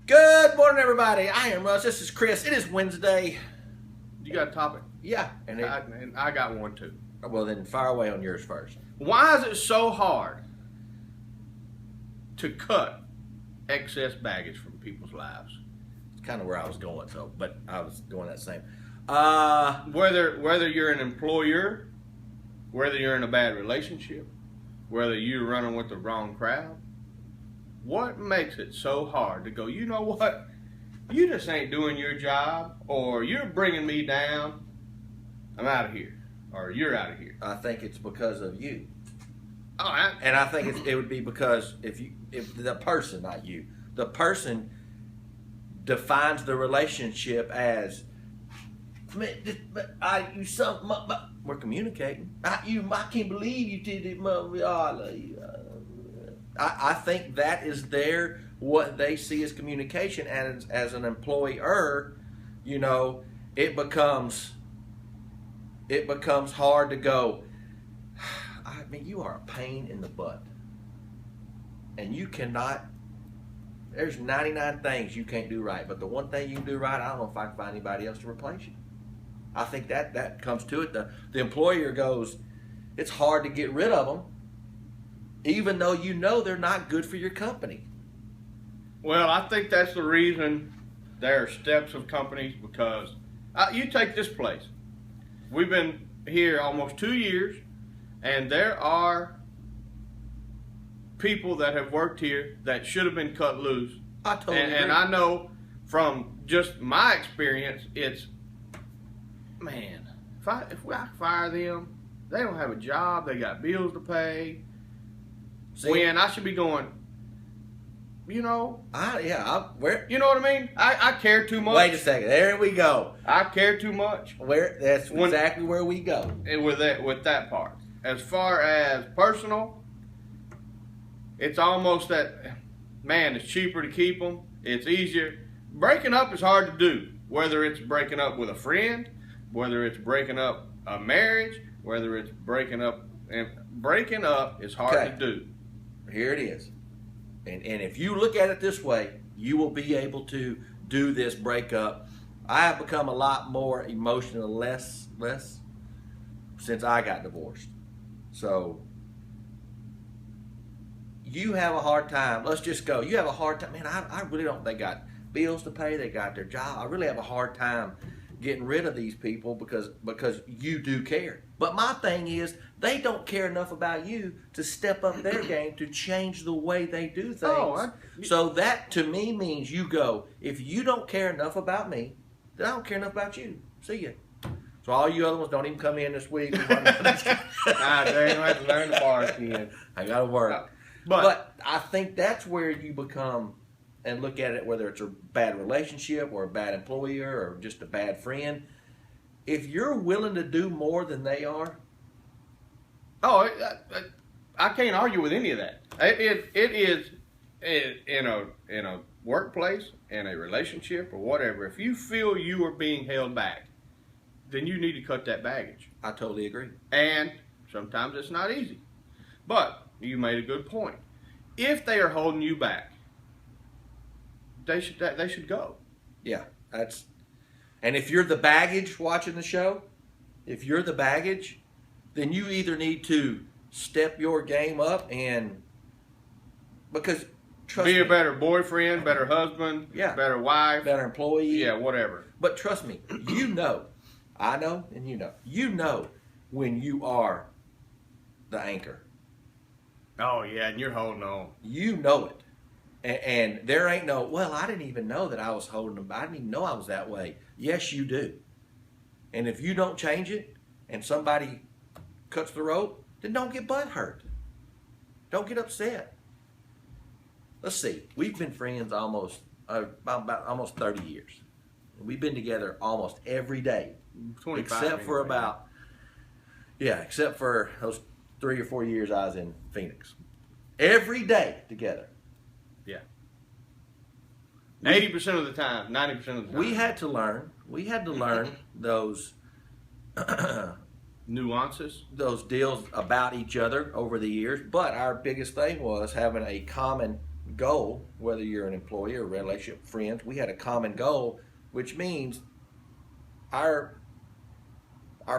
Good morning, everybody. I am Russ. This is Chris. It is Wednesday. You got a topic? Yeah. And I got one too. Well, then fire away on yours first. Why is it so hard to cut excess baggage from people's lives? It's kind of where I was going, but I was going that same. Whether you're an employer, whether you're in a bad relationship, whether you're running with the wrong crowd, what makes it so hard to go, you know what? You just ain't doing your job, or you're bringing me down. I'm out of here, or you're out of here. I think it's because of you. Oh, And I think it would be because if the person, not you, the person defines the relationship as, we're communicating. I can't believe you did it, Mom. I love you. I think that is what they see as communication, and as an employer, you know, it becomes hard to go, I mean, you are a pain in the butt. And you cannot, there's 99 things you can't do right, but the one thing you can do right, I don't know if I can find anybody else to replace you. I think that comes to it. The employer goes, it's hard to get rid of them, even though you know they're not good for your company. Well, I think that's the reason there are steps of companies, because you take this place. We've been here almost 2 years, and there are people that have worked here that should have been cut loose. I totally agree. And I know from just my experience, it's, man, if I fire them, they don't have a job, they got bills to pay. When I should be going, you know. You know what I mean? I care too much. Wait a second. There we go. I care too much. That's exactly where we go. And with that part. As far as personal, it's almost that, man, it's cheaper to keep them. It's easier. Breaking up is hard to do. Whether it's breaking up with a friend, whether it's breaking up a marriage, whether it's breaking up. And breaking up is hard to do. Here it is. And if you look at it this way, you will be able to do this breakup. I have become a lot more emotional, less since I got divorced. So you have a hard time. Let's just go. You have a hard time. Man, I really don't. They got bills to pay. They got their job. I really have a hard time getting rid of these people because you do care. But my thing is, they don't care enough about you to step up their game to change the way they do things. So that to me means you go, if you don't care enough about me, then I don't care enough about you. See ya. So all you other ones don't even come in this week. They don't have to learn the bar again. I gotta work. But I think that's where you become and look at it, whether it's a bad relationship or a bad employer or just a bad friend. If you're willing to do more than they are, I can't argue with any of that. It is in a workplace, in a relationship, or whatever. If you feel you are being held back, then you need to cut that baggage. I totally agree. And sometimes it's not easy. But you made a good point. If they are holding you back, they should go. Yeah, and if you're the baggage watching the show, if you're the baggage, then you either need to step your game up because trust me, be a better boyfriend, better husband, better wife, better employee, whatever. But trust me, you know, I know, and you know when you are the anchor. Oh yeah, and you're holding on. You know it. And there ain't no, well, I didn't even know that I was holding them. I didn't even know I was that way. Yes, you do. And if you don't change it and somebody cuts the rope, then don't get butt hurt. Don't get upset. Let's see. We've been friends about almost 30 years. We've been together almost every day. 25 except for those 3 or 4 years I was in Phoenix. Every day together. Yeah. 80% of the time, 90% of the time. We had to learn those nuances, those deals about each other over the years. But our biggest thing was having a common goal, whether you're an employee or relationship friends, we had a common goal, which means our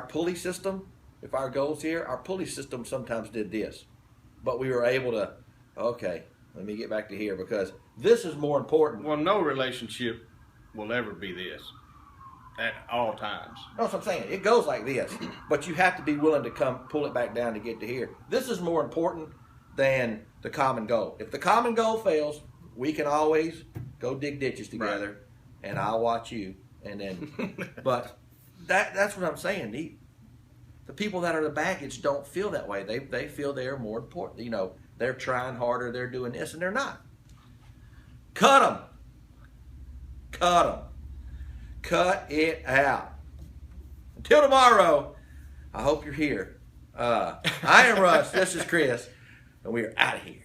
pulley system, if our goal's here, our pulley system sometimes did this. But we were able to, okay, let me get back to here because this is more important. Well, no relationship will ever be this at all times. That's what I'm saying. It goes like this, but you have to be willing to come pull it back down to get to here. This is more important than the common goal. If the common goal fails, we can always go dig ditches together, and I'll watch you. And then, but that's what I'm saying. The people that are the baggage don't feel that way. They feel they're more important. You know, they're trying harder. They're doing this, and they're not. Cut them. Cut them. Cut it out. Until tomorrow, I hope you're here. I am Russ. This is Chris. And we are out of here.